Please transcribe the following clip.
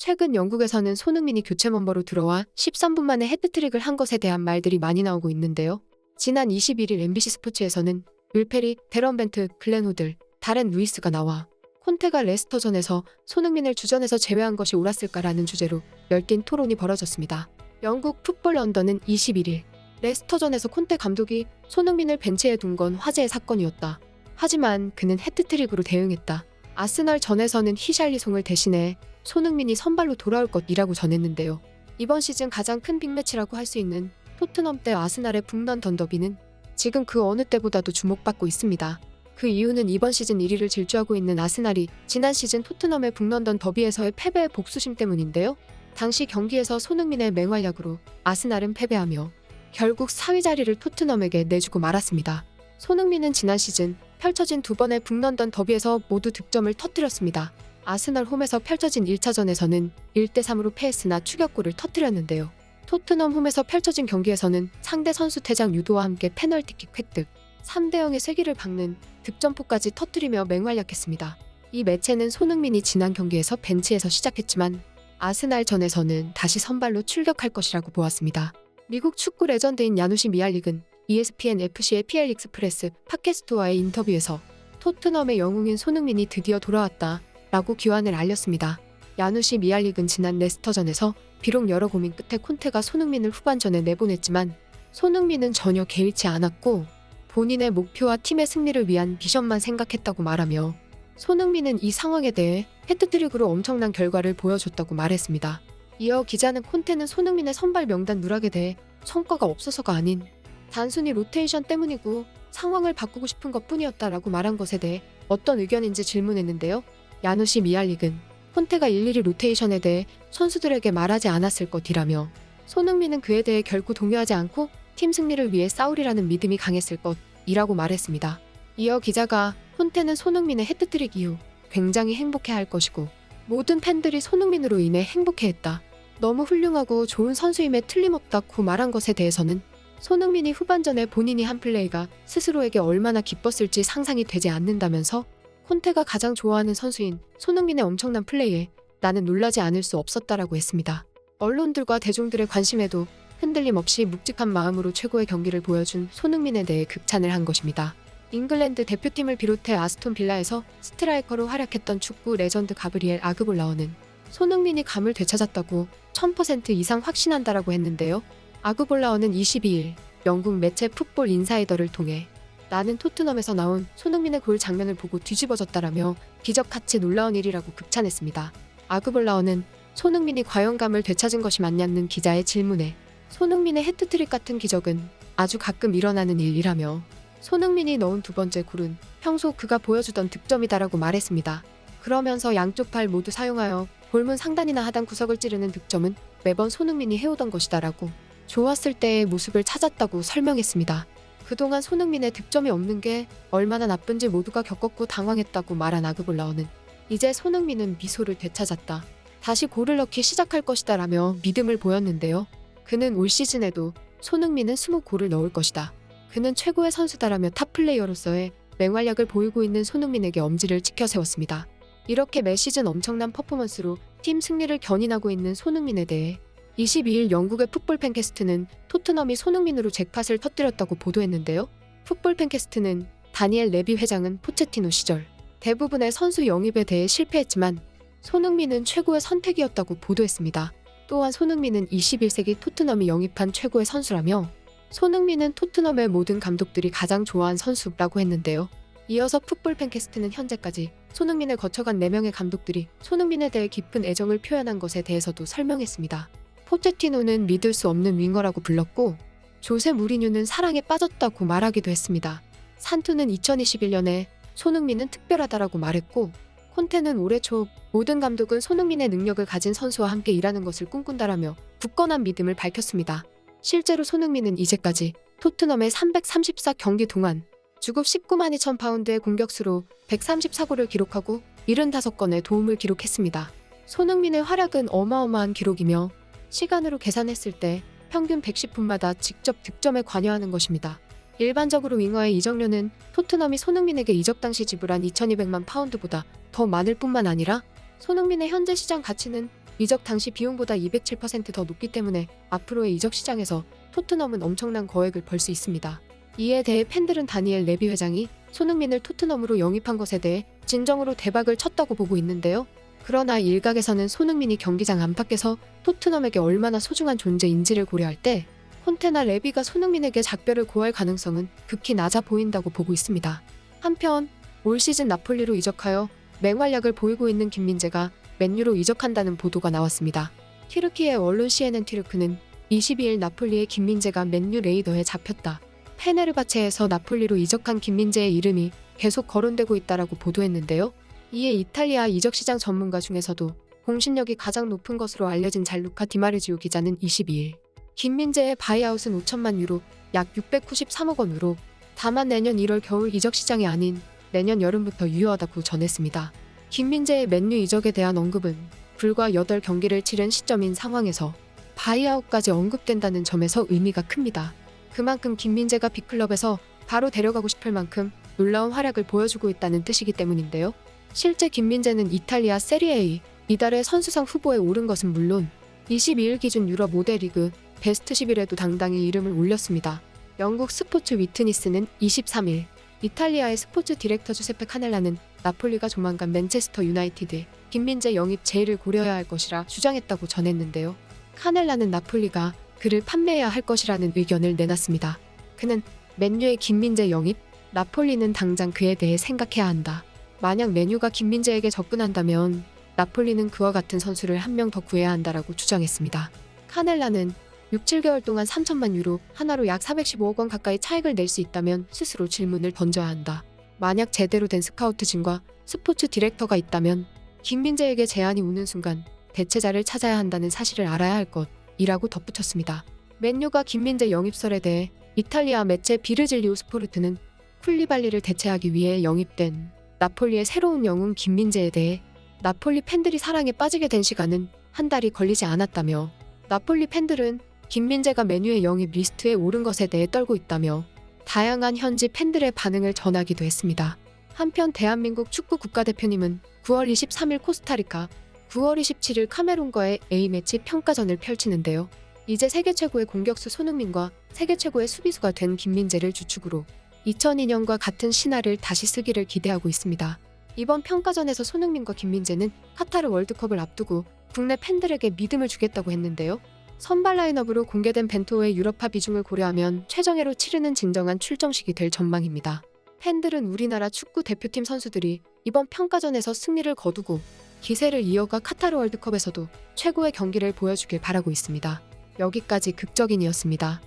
최근 영국에서는 손흥민이 교체 멤버로 들어와 13분 만에 해트트릭을 한 것에 대한 말들이 많이 나오고 있는데요. 지난 21일 MBC 스포츠에서는 윌페리, 데런 벤트, 글렌 호들, 다렌 루이스가 나와 콘테가 레스터전에서 손흥민을 주전에서 제외한 것이 옳았을까라는 주제로 열띤 토론이 벌어졌습니다. 영국 풋볼 런던은 21일 레스터전에서 콘테 감독이 손흥민을 벤치에 둔 건 화제의 사건이었다. 하지만 그는 해트트릭으로 대응했다. 아스널 전에서는 히샬리송을 대신해 손흥민이 선발로 돌아올 것이라고 전했는데요. 이번 시즌 가장 큰 빅매치라고 할 수 있는 토트넘 대 아스날의 북런던 더비는 지금 그 어느 때보다도 주목받고 있습니다. 그 이유는 이번 시즌 1위를 질주하고 있는 아스날이 지난 시즌 토트넘의 북런던 더비에서의 패배의 복수심 때문인데요. 당시 경기에서 손흥민의 맹활약으로 아스날은 패배하며 결국 4위 자리를 토트넘에게 내주고 말았습니다. 손흥민은 지난 시즌 펼쳐진 두 번의 북런던 더비에서 모두 득점을 터뜨렸습니다. 아스널 홈에서 펼쳐진 1차전에서는 1대3으로 패했으나 추격골을 터뜨렸는데요. 토트넘 홈에서 펼쳐진 경기에서는 상대 선수 퇴장 유도와 함께 페널티킥 획득, 3대0의 쐐기를 박는 득점포까지 터뜨리며 맹활약했습니다. 이 매체는 손흥민이 지난 경기에서 벤치에서 시작했지만 아스날전에서는 다시 선발로 출격할 것이라고 보았습니다. 미국 축구 레전드인 야누시 미알릭은 ESPN FC의 PL 익스프레스 팟캐스트와의 인터뷰에서 토트넘의 영웅인 손흥민이 드디어 돌아왔다 라고 기환을 알렸습니다. 야누시 미알릭은 지난 레스터전에서 비록 여러 고민 끝에 콘테가 손흥민을 후반전에 내보냈지만 손흥민은 전혀 개의치 않았고 본인의 목표와 팀의 승리를 위한 비전만 생각했다고 말하며 손흥민은 이 상황에 대해 해트트릭으로 엄청난 결과를 보여줬다고 말했습니다. 이어 기자는 콘테는 손흥민의 선발 명단 누락에 대해 성과가 없어서가 아닌 단순히 로테이션 때문이고 상황을 바꾸고 싶은 것뿐이었다라고 말한 것에 대해 어떤 의견인지 질문했는데요. 야누시 미알릭은 콘테가 일일이 로테이션에 대해 선수들에게 말하지 않았을 것이라며 손흥민은 그에 대해 결코 동요하지 않고 팀 승리를 위해 싸우리라는 믿음이 강했을 것이라고 말했습니다. 이어 기자가 콘테는 손흥민의 해트트릭 이후 굉장히 행복해할 것이고 모든 팬들이 손흥민으로 인해 행복해했다. 너무 훌륭하고 좋은 선수임에 틀림없다고 말한 것에 대해서는 손흥민이 후반전에 본인이 한 플레이가 스스로에게 얼마나 기뻤을지 상상이 되지 않는다면서 콘테가 가장 좋아하는 선수인 손흥민의 엄청난 플레이에 나는 놀라지 않을 수 없었다라고 했습니다. 언론들과 대중들의 관심에도 흔들림 없이 묵직한 마음으로 최고의 경기를 보여준 손흥민에 대해 극찬을 한 것입니다. 잉글랜드 대표팀을 비롯해 아스톤 빌라에서 스트라이커로 활약했던 축구 레전드 가브리엘 아그볼라어는 손흥민이 감을 되찾았다고 1000% 이상 확신한다라고 했는데요. 아그볼라어는 22일 영국 매체 풋볼 인사이더를 통해 나는 토트넘에서 나온 손흥민의 골 장면을 보고 뒤집어졌다라며 기적같이 놀라운 일이라고 극찬했습니다. 아그볼라어는 손흥민이 과연 감을 되찾은 것이 맞냐는 기자의 질문에 손흥민의 해트트릭 같은 기적은 아주 가끔 일어나는 일이라며 손흥민이 넣은 두 번째 골은 평소 그가 보여주던 득점이다라고 말했습니다. 그러면서 양쪽 팔 모두 사용하여 골문 상단이나 하단 구석을 찌르는 득점은 매번 손흥민이 해오던 것이다라고 좋았을 때의 모습을 찾았다고 설명했습니다. 그동안 손흥민의 득점이 없는 게 얼마나 나쁜지 모두가 겪었고 당황했다고 말한 아그볼라어는 이제 손흥민은 미소를 되찾았다. 다시 골을 넣기 시작할 것이다 라며 믿음을 보였는데요. 그는 올 시즌에도 손흥민은 20골을 넣을 것이다. 그는 최고의 선수다라며 탑플레이어로서의 맹활약을 보이고 있는 손흥민에게 엄지를 찍혀 세웠습니다. 이렇게 매 시즌 엄청난 퍼포먼스로 팀 승리를 견인하고 있는 손흥민에 대해 22일 영국의 풋볼 팬캐스트는 토트넘이 손흥민으로 잭팟을 터뜨렸다고 보도했는데요. 풋볼 팬캐스트는 다니엘 레비 회장은 포체티노 시절 대부분의 선수 영입에 대해 실패했지만 손흥민은 최고의 선택이었다고 보도했습니다. 또한 손흥민은 21세기 토트넘이 영입한 최고의 선수라며 손흥민은 토트넘의 모든 감독들이 가장 좋아한 선수라고 했는데요. 이어서 풋볼 팬캐스트는 현재까지 손흥민을 거쳐간 4명의 감독들이 손흥민에 대해 깊은 애정을 표현한 것에 대해서도 설명했습니다. 포체티노는 믿을 수 없는 윙어라고 불렀고 조세 무리뉴는 사랑에 빠졌다고 말하기도 했습니다. 산투는 2021년에 손흥민은 특별하다라고 말했고 콘테는 올해 초 모든 감독은 손흥민의 능력을 가진 선수와 함께 일하는 것을 꿈꾼다라며 굳건한 믿음을 밝혔습니다. 실제로 손흥민은 이제까지 토트넘의 334경기 동안 주급 19만 2천 파운드의 공격수로 134골을 기록하고 75건의 도움을 기록했습니다. 손흥민의 활약은 어마어마한 기록이며 시간으로 계산했을 때 평균 110분마다 직접 득점에 관여하는 것입니다. 일반적으로 윙어의 이적료는 토트넘이 손흥민에게 이적 당시 지불한 2,200만 파운드보다 더 많을 뿐만 아니라 손흥민의 현재 시장 가치는 이적 당시 비용보다 207%더 높기 때문에 앞으로의 이적 시장에서 토트넘은 엄청난 거액을 벌 수 있습니다. 이에 대해 팬들은 다니엘 레비 회장이 손흥민을 토트넘으로 영입한 것에 대해 진정으로 대박을 쳤다고 보고 있는데요. 그러나 일각에서는 손흥민이 경기장 안팎에서 토트넘에게 얼마나 소중한 존재인지를 고려할 때 콘테나 레비가 손흥민에게 작별을 고할 가능성은 극히 낮아 보인다고 보고 있습니다. 한편 올 시즌 나폴리로 이적하여 맹활약을 보이고 있는 김민재가 맨유로 이적한다는 보도가 나왔습니다. 튀르키예 언론 CNN 튀르크는 22일 나폴리의 김민재가 맨유 레이더에 잡혔다. 페네르바체에서 나폴리로 이적한 김민재의 이름이 계속 거론되고 있다라고 보도했는데요. 이에 이탈리아 이적시장 전문가 중에서도 공신력이 가장 높은 것으로 알려진 잘루카 디마르지오 기자는 22일 김민재의 바이아웃은 5천만 유로, 약 693억 원으로 다만 내년 1월 겨울 이적시장이 아닌 내년 여름부터 유효하다고 전했습니다. 김민재의 맨유 이적에 대한 언급은 불과 8경기를 치른 시점인 상황에서 바이아웃까지 언급된다는 점에서 의미가 큽니다. 그만큼 김민재가 빅클럽에서 바로 데려가고 싶을 만큼 놀라운 활약을 보여주고 있다는 뜻이기 때문인데요. 실제 김민재는 이탈리아 세리에 이달의 선수상 후보에 오른 것은 물론 22일 기준 유럽 5대 리그 베스트 11에도 당당히 이름을 올렸습니다. 영국 스포츠 위트니스는 23일 이탈리아의 스포츠 디렉터 주세페 카넬라는 나폴리가 조만간 맨체스터 유나이티드에 김민재 영입 제의를 고려해야 할 것이라 주장했다고 전했는데요. 카넬라는 나폴리가 그를 판매해야 할 것이라는 의견을 내놨습니다. 그는 맨유의 김민재 영입, 나폴리는 당장 그에 대해 생각해야 한다. 만약 맨유가 김민재에게 접근한다면 나폴리는 그와 같은 선수를 한 명 더 구해야 한다라고 주장했습니다. 카넬라는 6, 7개월 동안 3천만 유로, 하나로 약 415억 원 가까이 차익을 낼 수 있다면 스스로 질문을 던져야 한다. 만약 제대로 된 스카우트진과 스포츠 디렉터가 있다면 김민재에게 제안이 오는 순간 대체자를 찾아야 한다는 사실을 알아야 할 것이라고 덧붙였습니다. 맨유가 김민재 영입설에 대해 이탈리아 매체 비르질리오 스포르트는 쿨리발리를 대체하기 위해 영입된 나폴리의 새로운 영웅 김민재에 대해 나폴리 팬들이 사랑에 빠지게 된 시간은 한 달이 걸리지 않았다며 나폴리 팬들은 김민재가 맨유의 영입 리스트에 오른 것에 대해 떨고 있다며 다양한 현지 팬들의 반응을 전하기도 했습니다. 한편 대한민국 축구 국가대표님은 9월 23일 코스타리카, 9월 27일 카메룬과의 A매치 평가전을 펼치는데요. 이제 세계 최고의 공격수 손흥민과 세계 최고의 수비수가 된 김민재를 주축으로 2002년과 같은 신화를 다시 쓰기를 기대하고 있습니다. 이번 평가전에서 손흥민과 김민재는 카타르 월드컵을 앞두고 국내 팬들에게 믿음을 주겠다고 했는데요. 선발 라인업으로 공개된 벤토의 유럽파 비중을 고려하면 최정예로 치르는 진정한 출정식이 될 전망입니다. 팬들은 우리나라 축구 대표팀 선수들이 이번 평가전에서 승리를 거두고 기세를 이어가 카타르 월드컵에서도 최고의 경기를 보여주길 바라고 있습니다. 여기까지 극적인이었습니다.